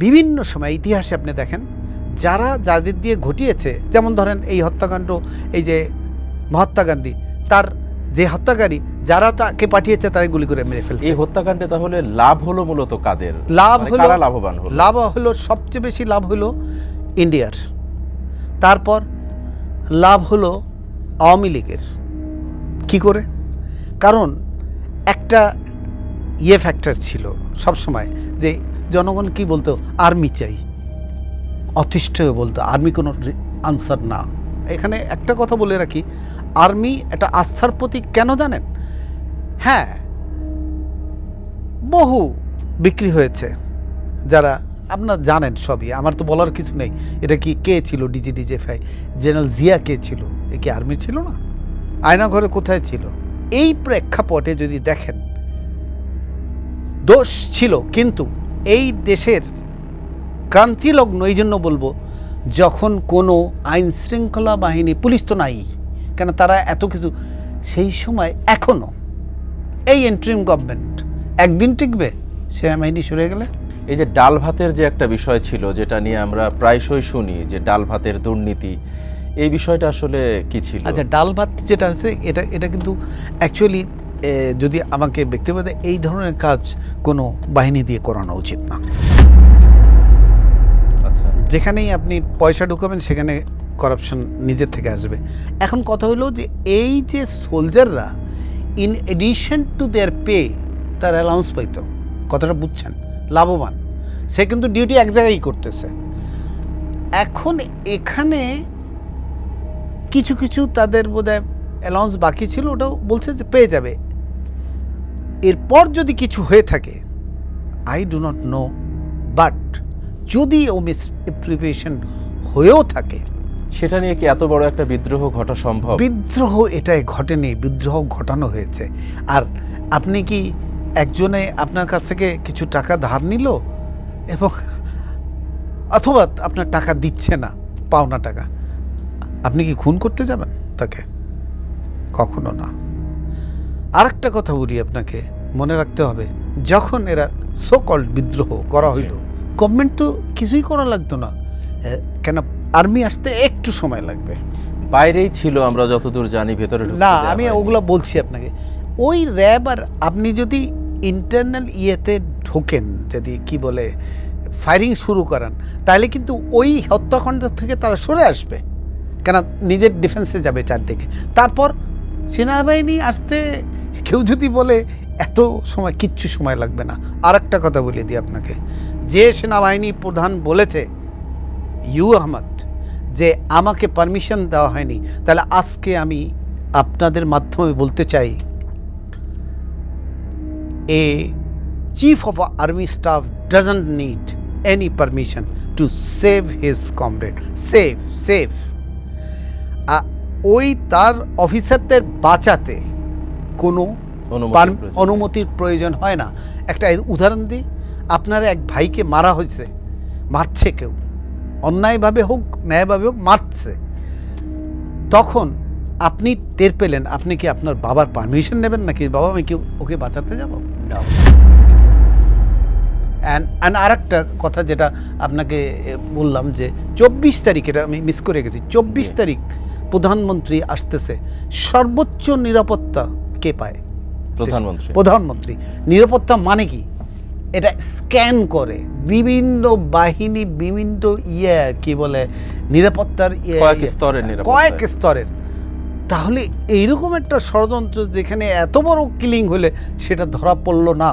বিভিন্ন সময় ইতিহাসে আপনি দেখেন যাদের দিয়ে ঘটিয়েছে, যেমন ধরেন এই হত্যাকাণ্ড, এই যে মহাত্মা গান্ধী, তার যে হত্যাকারী যারা তাকে পাঠিয়েছে তারা গুলি করে মেরে ফেলছে। এই হত্যাকাণ্ডে তাহলে লাভ হলো মূলত কাদের? লাভ হলো, কারা লাভবান হলো? লাভ হলো, সবচেয়ে বেশি লাভ হলো ইন্ডিয়ার, তারপর লাভ হলো আওয়ামী লীগের। কি করে? কারণ একটা ফ্যাক্টর ছিল সবসময় যে জনগণ কি বলতো, আর্মি চাই, অতিষ্ঠ হয়ে বলতো আর্মি কোনো আনসার না। এখানে একটা কথা বলে রাখি, আর্মি একটা আস্থার প্রতীক কেন জানেন? হ্যাঁ, বহু বিক্রি হয়েছে, যারা আপনারা জানেন সবই, আমার তো বলার কিছু নেই। এটা কি কে ছিল ডিজিএফআই? জেনারেল জিয়া কে ছিল? এ কি আর্মি ছিল না? আয়নাঘরে কোথায় ছিল? এই প্রেক্ষাপটে যদি দেখেন, দোষ ছিল, কিন্তু এই দেশের ক্রান্তিলগ্ন এই জন্য বলবো, যখন কোনো আইন শৃঙ্খলা বাহিনী, পুলিশ তো নাই, কেন তারা এত কিছু, সেই সময় এখনও এই ইন্টারিম গভর্নমেন্ট একদিন টিকবে সেনাবাহিনী সরে গেলে। এই যে ডাল ভাতের যে একটা বিষয় ছিল, যেটা নিয়ে আমরা প্রায়শই শুনি যে ডাল ভাতের দুর্নীতি, এই বিষয়টা আসলে কি ছিল? আচ্ছা, ডাল ভাত যেটা হচ্ছে, এটা কিন্তু অ্যাকচুয়ালি যদি আমাকে ব্যক্তিগত, এই ধরনের কাজ কোনো বাহিনী দিয়ে করানো উচিত না। আচ্ছা, যেখানেই আপনি পয়সা ঢুকাবেন সেখানে করাপশন নিজের থেকে আসবে। এখন কথা হলো যে এই যে সোলজাররা in addition to their pay তার অ্যালাউন্স পাইতো, কথাটা বুঝছেন, লাভবান, সে কিন্তু ডিউটি এক জায়গায় করতেছে। এখন এখানে কিছু কিছু তাদের বোধহয় অ্যালাউন্স বাকি ছিল, ওটাও বলছে যে পেয়ে যাবে। এরপর যদি কিছু হয়ে থাকে, I do not know, but যদি ও মিসঅ্যাপ্রোপ্রিয়েশন হয়েও থাকে, সেটা নিয়ে কি এত বড় একটা বিদ্রোহ ঘটা সম্ভব? বিদ্রোহ এটাই ঘটেনি, বিদ্রোহ ঘটানো হয়েছে। আর আপনি কি একজনে আপনার কাছ থেকে কিছু টাকা ধার নিল এবং অথবা আপনার টাকা দিচ্ছে না, পাওনা টাকা, আপনি কি খুন করতে যাবেন তাকে? কখনো না। আরেকটা কথা বলি আপনাকে, মনে রাখতে হবে, যখন এরা সো কল্ড বিদ্রোহ করা হইল, গভর্নমেন্ট তো কিছুই করা লাগতো না, কেন আর্মি আসতে একটু সময় লাগবে, বাইরেই ছিল আমরা যতদূর জানি, ভেতরে না আমি ওগুলো বলছি আপনাকে। ওই র্যাব, আর আপনি যদি ইন্টারনাল ইয়েতে ঢোকেন, যদি কি বলে ফায়ারিং শুরু করান, তাহলে কিন্তু ওই হত্যাকাণ্ড থেকে তারা সরে আসবে, কেন নিজের ডিফেন্সে যাবে চারদিকে। তারপর সেনাবাহিনী আসতে কেউ যদি বলে এত সময়, কিচ্ছু সময় লাগবে না। আর একটা কথা বলে দিই আপনাকে, যে সেনাবাহিনী প্রধান বলেছে আহমদ যে আমাকে পারমিশন দেওয়া হয়নি, তাহলে আজকে আমি আপনাদের মাধ্যমে বলতে চাই, এ chief of army staff doesn't need any permission to save his comrade. Save ওই তার অফিসারদের বাঁচাতে কোনো অনুমতির প্রয়োজন হয় না। একটা উদাহরণ দিই, আপনার এক ভাইকে মারা হয়েছে, মারছে কেউ, অন্যায়ভাবে হোক ন্যায়ভাবে হোক মারছে, তখন আপনি টের পেলেন, আপনি কি আপনার বাবার পারমিশন নেবেন নাকি, বাবা আমি কি ওকে বাঁচাতে যাব? অ্যান্ড আর একটা কথা যেটা আপনাকে বললাম, যে 24 তারিখ, এটা আমি মিস করে গেছি, 24 তারিখ প্রধানমন্ত্রী আসতেছে, সর্বোচ্চ নিরাপত্তা কে পায়? প্রধানমন্ত্রী। নিরাপত্তা মানে কি? এটা স্ক্যান করে বিভিন্ন বাহিনী, বিভিন্ন কি বলে নিরাপত্তার কয়েক স্তরের। তাহলে এইরকম একটা ষড়যন্ত্র, যেখানে এত বড় কিলিং হলে সেটা ধরা পড়লো না।